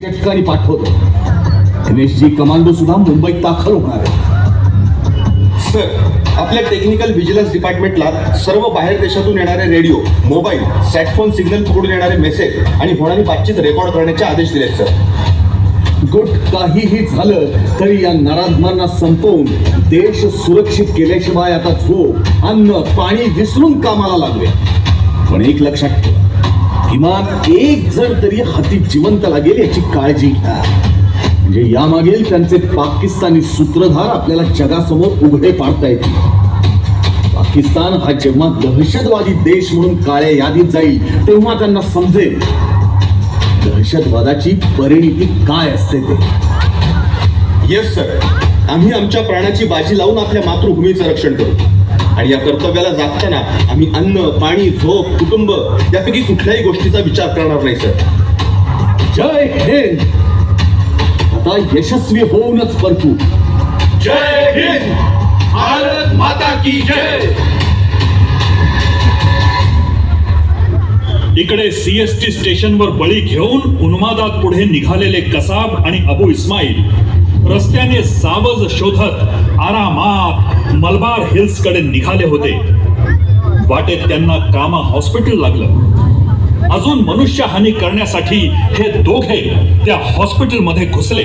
ठिकाणी पाठवतो। NSG commando सुद्धा मुंबईत दाखल होणार आहे। सर, आपल्या टेक्निकल व्हिजिलन्स डिपार्टमेंटला सर्व बाहेर देशातून येणारे रेडिओ, मोबाईल, सॅटफोन सिग्नल पकडून येणारे मेसेज आणि होणारी बातचीत रेकॉर्ड करण्याचे आदेश दिलेत सर। गुड, काहीही झालं तरी या नराधमांना संपवून देश सुरक्षित केल्याशिवाय आता झोप, अन्न, पाणी विसरून कामाला लागले। पण एक लक्षात ठेवा, किमान एक जण तरी हाती जिवंत लागेल याची काळजी घ्या, म्हणजे यामागील त्यांचे पाकिस्तानी सूत्रधार आपल्याला जगासमोर उघडे पाडता येतील। पाकिस्तान हा जेव्हा दहशतवादी देश म्हणून काळ्या यादीत जाईल तेव्हा त्यांना समजेल दहशतवादाची परिणिती काय असते ते। येस सर, आम्ही आमच्या प्राणाची बाजी लावून आपल्या मातृभूमीचं रक्षण करू आणि या कर्तव्याला जागताना आम्ही अन्न, पाणी, झोप, कुटुंब यापैकी कुठल्याही गोष्टीचा विचार करणार नाही सर। जय हिंद। आता यशस्वी होऊनच परतू। जय हिंद, भारत माता की जय। इकडे CST स्टेशनवर बळी घेऊन उन्मादात पुढे निघालेले कसाब आणि अबू इस्माईल रस्त्याने सावज शोधत आरामात मलबार हिल्स कडे निघाले होते। वाटेत त्यांना कामा हॉस्पिटल लागलं। अजून मनुष्यहानी करण्यासाठी हे दोघे त्या हॉस्पिटलमध्ये घुसले,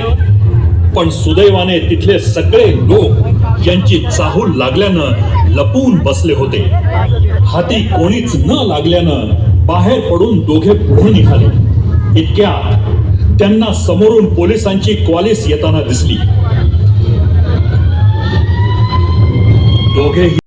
पण सुदैवाने तिथले सगळे लोक यांची चाहूल लागल्यानं लपून बसले होते। हाती कोणीच न लागल्यानं बाहेर पडून दोघे पुढे निघाले। इतक्यात त्यांना समोरून पोलिसांची क्वालिस येताना दिसली। दोघेही